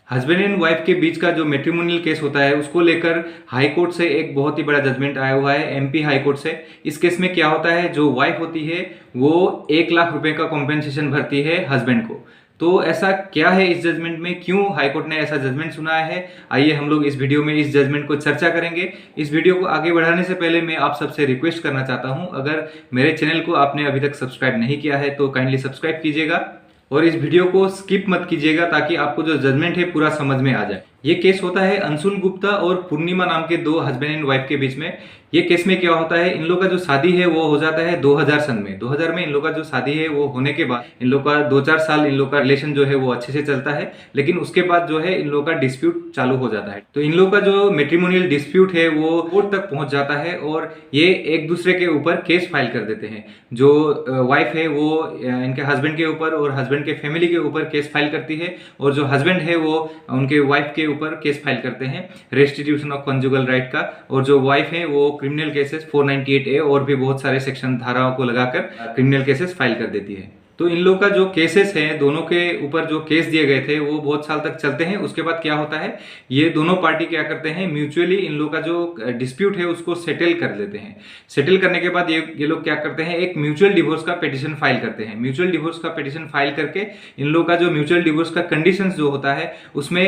Husband and wife के बीच का जो मैट्रिमोनियल केस होता है उसको लेकर हाई कोर्ट से एक बहुत ही बड़ा जजमेंट आया हुआ है, एमपी हाई कोर्ट से। इस केस में क्या होता है, जो वाइफ होती है वो 1 लाख रुपए का कॉम्पेंसेशन भरती है हस्बैंड को। तो ऐसा क्या है इस जजमेंट में, क्यों हाई कोर्ट ने ऐसा जजमेंट सुनाया है, आइए हम लोग इस वीडियो में इस जजमेंट को चर्चा करेंगे। इस वीडियो को आगे बढ़ाने से पहले मैं आप सबसे रिक्वेस्ट करना चाहता हूं, अगर मेरे चैनल को आपने अभी तक सब्सक्राइब नहीं किया है तो काइंडली सब्सक्राइब कीजिएगा और इस वीडियो को स्किप मत कीजिएगा ताकि आपको जो जजमेंट है पूरा समझ में आ जाए। ये केस होता है अंशुल गुप्ता और पूर्णिमा नाम के दो हस्बैंड एंड वाइफ के बीच में। ये केस में क्या होता है, इन लोग का जो शादी है वो हो जाता है 2000 सन में। 2000 में इन लोग का जो शादी है वो होने के बाद इन लोग का 2-4 साल इन लोग का रिलेशन जो है वो अच्छे से चलता है, लेकिन उसके बाद जो है इन लोग का डिस्प्यूट चालू हो जाता है। तो इन लोग का जो मैट्रिमोनियल डिस्प्यूट है वो कोर्ट तक पहुंच जाता है और ये एक दूसरे के ऊपर केस फाइल कर देते हैं। जो वाइफ है वो इनके हस्बैंड के ऊपर और हस्बैंड के फैमिली के ऊपर केस फाइल करती है, और जो हस्बैंड है वो उनके वाइफ के ऊपर केस फाइल करते हैं रेस्टिट्यूशन ऑफ कंजुगल राइट का। और जो वाइफ है वो क्रिमिनल केसेस 498A और भी बहुत सारे सेक्शन धाराओं को लगाकर क्रिमिनल केसेस फाइल कर देती है। तो इन लोग का जो केसेस हैं, दोनों के ऊपर जो केस दिए गए थे वो बहुत साल तक चलते हैं। उसके बाद क्या होता है, ये दोनों पार्टी क्या करते हैं, म्यूचुअली इन लोग का जो डिस्प्यूट है उसको सेटल कर लेते हैं। सेटल करने के बाद ये लोग क्या करते हैं, एक म्यूचुअल डिवोर्स का पिटीशन फाइल करते हैं। म्यूचुअल डिवोर्स का पिटीशन फाइल करके इन लोग का जो म्यूचुअल डिवोर्स का कंडीशंस जो होता है उसमें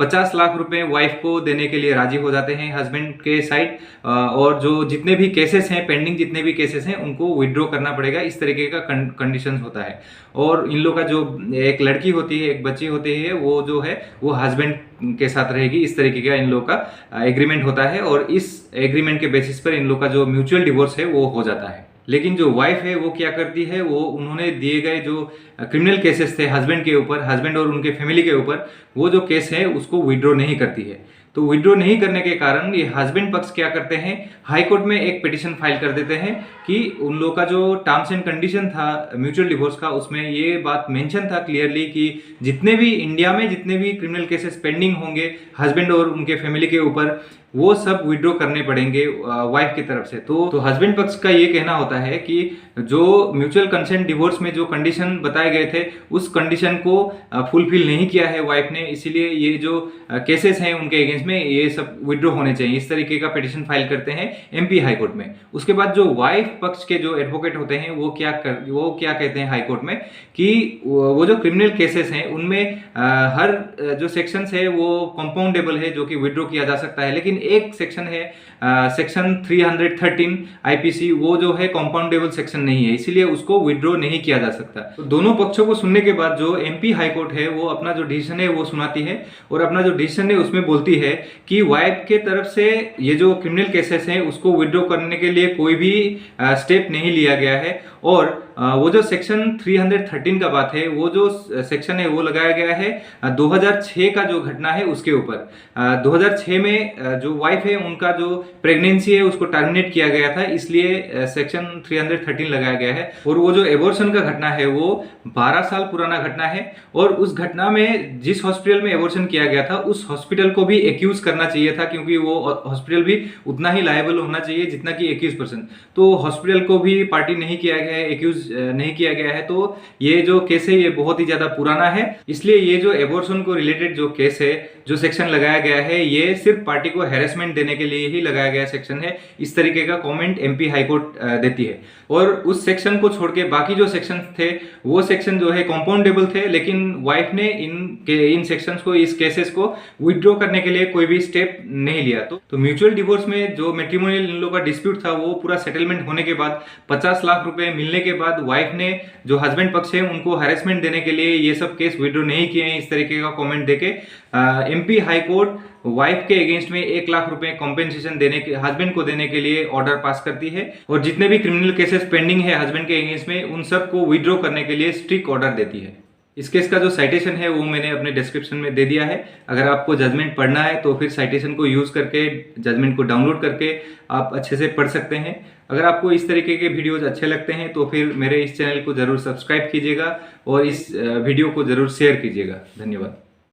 50 लाख रुपए वाइफ को देने के लिए राजी हो जाते हैं हस्बैंड के साइड, और जो जितने भी केसेस हैं पेंडिंग, जितने भी केसेस हैं उनको विड्रॉ करना पड़ेगा, इस तरीके का कंडीशंस होता है। और इन लोग का जो एक लड़की होती है, एक बच्ची होती है, वो जो है वो हस्बैंड के साथ रहेगी, इस तरीके का इन लोग का एग्रीमेंट होता है। और इस एग्रीमेंट के बेसिस पर इन लोग का जो म्यूचुअल डिवोर्स है वो हो जाता है। लेकिन जो वाइफ है वो क्या करती है, वो उन्होंने दिए गए जो क्रिमिनल केसेस थे हस्बैंड के ऊपर, हस्बैंड और उनके फैमिली के ऊपर, वो जो केस है उसको विड्रॉ नहीं करती है। तो विड्रॉ नहीं करने के कारण ये हस्बैंड पक्ष क्या करते हैं, हाई कोर्ट में एक पिटीशन फाइल कर देते हैं कि उन लोग का जो टर्म्स एंड कंडीशन था म्यूचुअल डिवोर्स का, उसमें ये बात मेंशन था क्लियरली कि जितने भी इंडिया में जितने भी क्रिमिनल केसेस पेंडिंग होंगे हस्बैंड और उनके फैमिली के ऊपर, वो सब विड्रॉ करने पड़ेंगे वाइफ की तरफ से। तो हस्बैंड पक्ष का ये कहना होता है कि जो म्यूचुअल कंसेंट डिवोर्स में जो कंडीशन बताए गए थे उस कंडीशन को फुलफिल नहीं किया है वाइफ ने, इसीलिए ये जो केसेस हैं उनके अगेंस्ट में ये सब विड्रॉ होने चाहिए, इस तरीके का पिटीशन फाइल करते हैं एमपी हाई कोर्ट में। उसके बाद जो वाइफ पक्ष के जो एडवोकेट होते हैं वो क्या कहते हैं हाई कोर्ट में कि वो जो क्रिमिनल केसेस हैं उनमें हर जो सेक्शंस है वो कंपाउंडेबल है, जो कि विड्रॉ किया जा सकता है। लेकिन एक सेक्शन है सेक्शन 313 आईपीसी, वो जो है कंपाउंडेबल सेक्शन नहीं है, इसीलिए उसको विड्रॉ नहीं किया जा सकता। तो दोनों पक्षों को सुनने के बाद जो एमपी हाई कोर्ट है वो अपना जो डिसीजन है वो सुनाती है, और अपना जो डिसीजन है उसमें बोलती है कि वाइफ के तरफ से ये जो क्रिमिनल केसेस हैं उसको विड्रॉ करने के लिए कोई भी स्टेप नहीं लिया गया है। और वो जो सेक्शन 313 का बात है, वो जो सेक्शन है वो लगाया गया है 2006 का जो घटना है उसके ऊपर। 2006 में जो वाइफ है उनका जो प्रेगनेंसी है उसको टर्मिनेट किया गया था, इसलिए सेक्शन 313 लगाया गया है। और वो जो एबॉर्शन का घटना है वो 12 साल पुराना घटना है, और उस घटना में जिस हॉस्पिटल में एबॉर्शन किया गया था उस हॉस्पिटल को भी एक्यूज करना चाहिए था, क्योंकि वो हॉस्पिटल भी उतना ही लायबल होना चाहिए जितना कि एक्यूज पर्सन। तो हॉस्पिटल को भी पार्टी नहीं किया गया है, एक्यूज नहीं किया गया है। तो ये जो केस है ये बहुत ही ज्यादा पुराना है, इसलिए ये जो एबॉर्शन को रिलेटेड जो केस है, जो सेक्शन लगाया गया है, ये सिर्फ पार्टी को हैरेसमेंट देने के लिए ही लगाया गया सेक्शन है, इस तरीके का कमेंट एमपी हाई कोर्ट देती है। और उस सेक्शन को छोड़ के बाकी जो सेक्शन थे वो सेक्शन जो है कंपाउंडेबल थे, लेकिन वाइफ ने इन सेक्शंस को, इस केसेस को विड्रॉ करने के लिए कोई भी स्टेप नहीं लिया। तो म्यूचुअल डिवोर्स में जो मैट्रिमोनियल इन लोगों का डिस्प्यूट था वो पूरा सेटलमेंट होने के बाद 50 लाख रुपए मिलने के बाद वाइफ ने जो हस्बैंड पक्ष है उनको हैरेसमेंट देने के लिए ये सब केस विड्रॉ नहीं किए हैं, इस तरीके का कमेंट देके एमपी हाई कोर्ट वाइफ के अगेंस्ट में 1 लाख रुपए कॉम्पेंसेशन देने के, हस्बैंड को देने के लिए ऑर्डर पास करती है, और जितने भी क्रिमिनल केसेस पेंडिंग है हस्बैंड के अगेंस्ट में उन सब को विड्रॉ करने के लिए स्ट्रिक्ट ऑर्डर देती है। इस केस का जो साइटेशन है वो मैंने अपने डिस्क्रिप्शन में दे दिया है। अगर आपको जजमेंट पढ़ना है तो फिर साइटेशन को यूज करके जजमेंट को डाउनलोड करके आप अच्छे से पढ़ सकते हैं। अगर आपको इस तरीके के वीडियोज अच्छे लगते हैं तो फिर मेरे इस चैनल को जरूर सब्सक्राइब कीजिएगा और इस वीडियो को जरूर शेयर कीजिएगा। धन्यवाद।